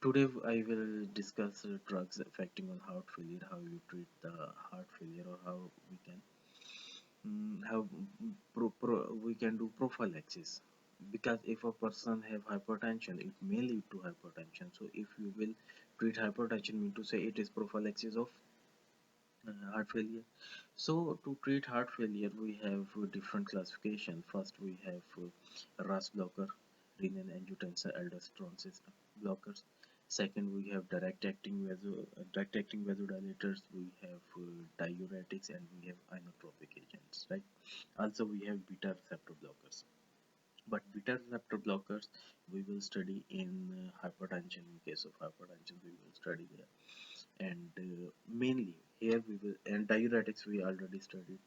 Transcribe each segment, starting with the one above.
Today I will discuss drugs affecting on heart failure, how you treat the heart failure, or how we can how we can do prophylaxis. Because if a person have hypertension, it may lead to hypertension. So if you will treat hypertension, mean to say it is prophylaxis of heart failure. So to treat heart failure, we have different classification. First, we have RAS blocker, renin-angiotensin-aldosterone system blockers. Second, we have direct acting vasodilators. We have diuretics, and we have inotropic agents. Right. Also, we have beta receptor blockers. But beta receptor blockers we will study in hypertension. In case of hypertension, we will study there, and mainly here we will, and diuretics we already studied.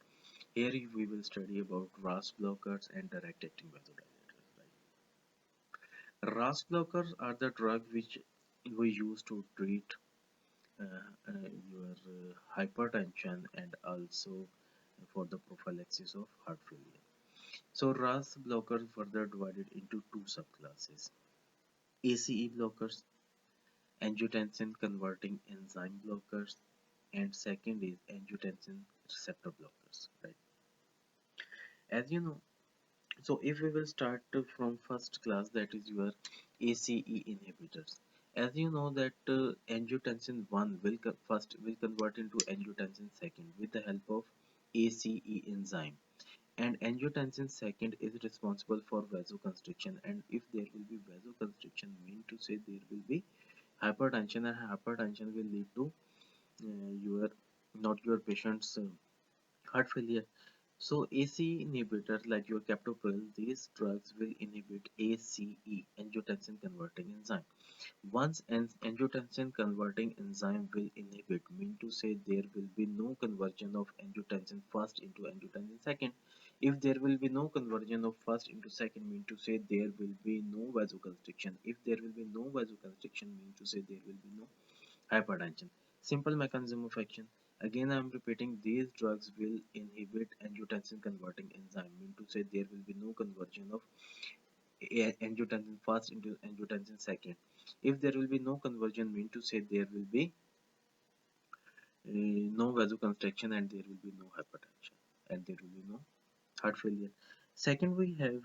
Here we will study about RAS blockers and direct acting vasodilators. RAS blockers are the drug which we use to treat your hypertension and also for the prophylaxis of heart failure. So RAS blockers further divided into two subclasses: ACE blockers, angiotensin converting enzyme blockers, and second is angiotensin receptor blockers. Right. As you know, so if we will start from first class, that is your ACE inhibitors. As you know that angiotensin 1 first will convert into angiotensin second with the help of ACE enzyme, and angiotensin second is responsible for vasoconstriction, and if there will be vasoconstriction, mean to say there will be hypertension, and hypertension will lead to your not your patient's heart failure. So ACE inhibitors like your captopril, these drugs will inhibit ACE, angiotensin converting enzyme. Once an angiotensin converting enzyme will inhibit, mean to say there will be no conversion of angiotensin first into angiotensin second. If there will be no conversion of first into second, mean to say there will be no vasoconstriction. If there will be no vasoconstriction, mean to say there will be no hypertension. Simple mechanism of action. Again, I am repeating, these drugs will inhibit angiotensin converting enzyme, mean to say there will be no conversion of angiotensin first into angiotensin second. If there will be no conversion, mean to say there will be no vasoconstriction, and there will be no hypertension, and there will be no heart failure. Second, we have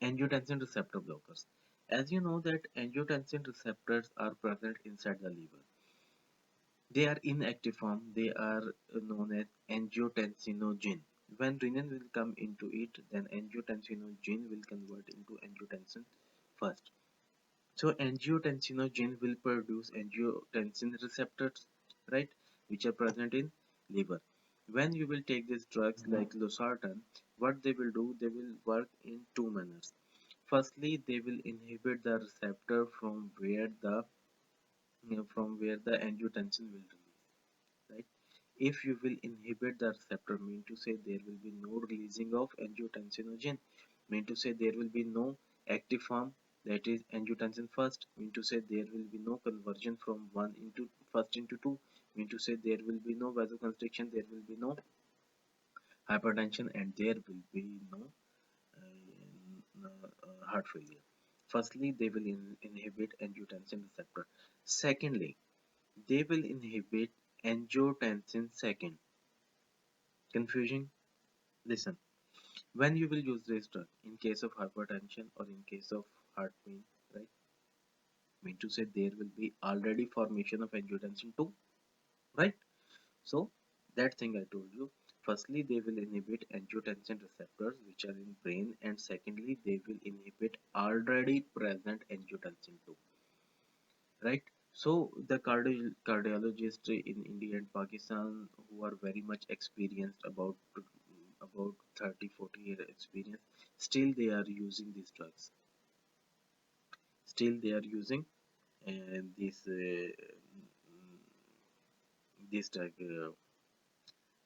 angiotensin receptor blockers. As you know that angiotensin receptors are present inside the liver. They are inactive form. They are known as angiotensinogen. When renin will come into it, then angiotensinogen will convert into angiotensin first. So angiotensinogen will produce angiotensin receptors, right, which are present in liver. When you will take these drugs like losartan, what they will do, they will work in two manners. Firstly, they will inhibit the receptor from where the angiotensin will release, right? If you will inhibit the receptor, mean to say there will be no releasing of angiotensinogen, mean to say there will be no active form, that is angiotensin first, mean to say there will be no conversion from one into first into two, mean to say there will be no vasoconstriction, there will be no hypertension, and there will be no heart failure. Firstly, they will inhibit angiotensin receptor. Secondly, they will inhibit angiotensin second. Confusing? Listen, when you will use this drug in case of hypertension or in case of heart pain, right? Mean to say there will be already formation of angiotensin 2, right? So that thing I told you. Firstly, they will inhibit angiotensin receptors which are in brain, and secondly, they will inhibit already present angiotensin 2, right? So the cardiologists in India and Pakistan who are very much experienced about 30-40 year experience, still they are using these drugs, still they are using this this drug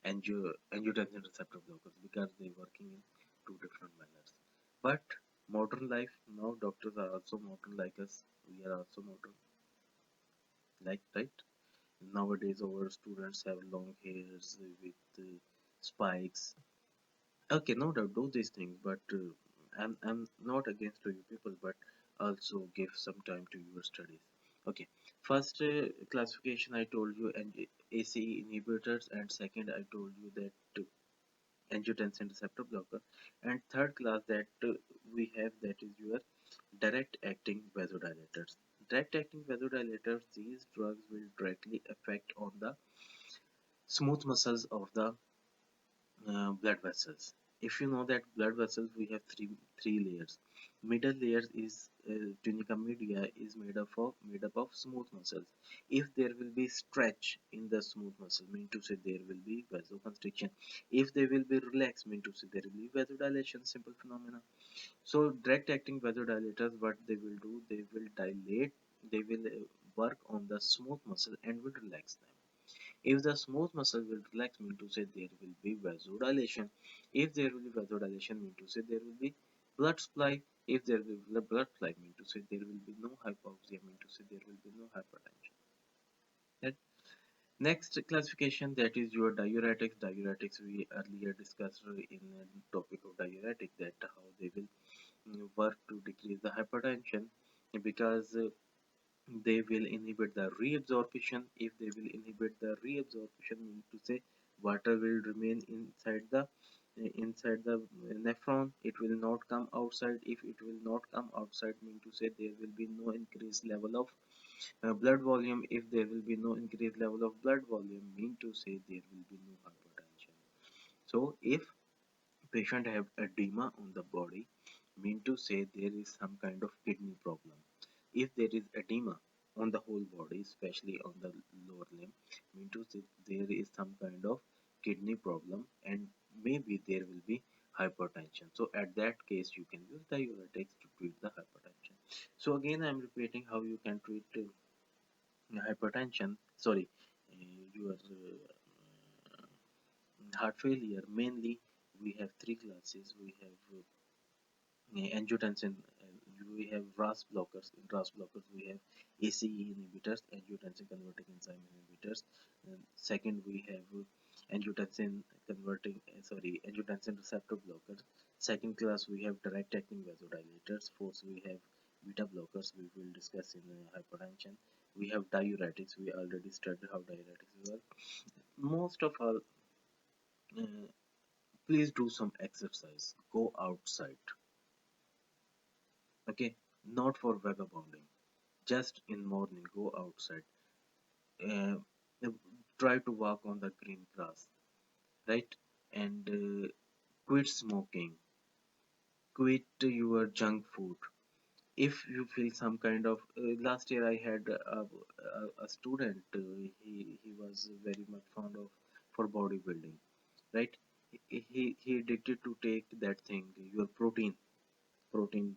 angiotensin receptor blockers, because they working in two different manners. But modern life, now doctors are also modern like us, we are also modern, like, right? Nowadays our students have long hairs with spikes. Okay, no doubt, do these things, but I'm not against to you people, but also give some time to your studies. Okay, first classification I told you, and ACE inhibitors, and second I told you that angiotensin receptor blocker, and third class that we have, that is your direct acting vasodilators. Direct acting vasodilators, these drugs will directly affect on the smooth muscles of the blood vessels. If you know that blood vessels, we have three layers. Middle layer is tunica media, is made up of smooth muscles. If there will be stretch in the smooth muscle, mean to say there will be vasoconstriction. If they will be relaxed, mean to say there will be vasodilation. Simple phenomena. So direct acting vasodilators, what they will do, they will dilate, they will work on the smooth muscle and will relax them. If the smooth muscle will relax, mean to say there will be vasodilation. If there will be vasodilation, mean to say there will be blood supply. If there will be blood supply, mean to say there will be no hypoxia, mean to say there will be no hypertension. That next classification, that is your diuretics. Diuretics we earlier discussed in the topic of diuretic, that how they will work to decrease the hypertension, because they will inhibit the reabsorption. If they will inhibit the reabsorption, mean to say water will remain inside the nephron, it will not come outside. If it will not come outside, mean to say there will be no increased level of blood volume. If there will be no increased level of blood volume, mean to say there will be no hypertension. So if patient have edema on the body, mean to say there is some kind of kidney problem. If there is edema on the whole body, especially on the lower limb, mean to say there is some kind of kidney problem, and maybe there will be hypertension. So at that case you can use diuretics to treat the hypertension. So again I am repeating how you can treat hypertension, sorry, your heart failure. Mainly we have three classes. We have angiotensin, we have RAS blockers. In RAS blockers we have ACE inhibitors, angiotensin converting enzyme inhibitors. Second we have angiotensin receptor blockers. Second class we have direct acting vasodilators. Fourth we have beta blockers, we will discuss in hypertension. We have diuretics, we already studied how diuretics work. Most of all, uh, please do some exercise, go outside. Okay, not for vagabonding, just in morning go outside, uh, try to walk on the green grass, right? And quit smoking, quit your junk food. If you feel some kind of last year I had a student, he was very much fond of for bodybuilding, right? He addicted to take that thing, your protein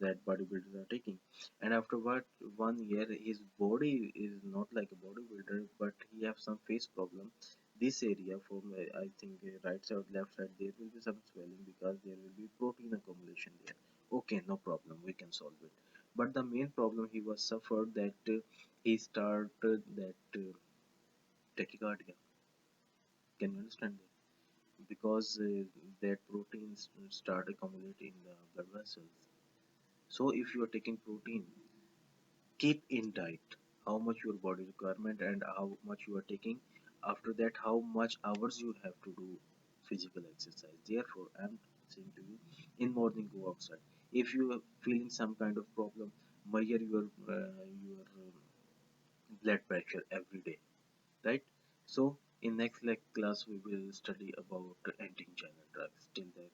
that bodybuilders are taking. And after what 1 year, his body is not like a bodybuilder, but he have some face problem. This area from I think right side left side, there will be some swelling because there will be protein accumulation there. Okay, no problem, we can solve it. But the main problem he was suffered, that he started that tachycardia. Can you understand that? Because that proteins start accumulating in the blood vessels. So if you are taking protein, keep in diet how much your body requirement and how much you are taking. After that, how much hours you have to do physical exercise. Therefore I'm saying to you, in morning go outside. If you are feeling some kind of problem, measure your blood pressure every day, right? So in next class we will study about anti-angina drugs. Till then,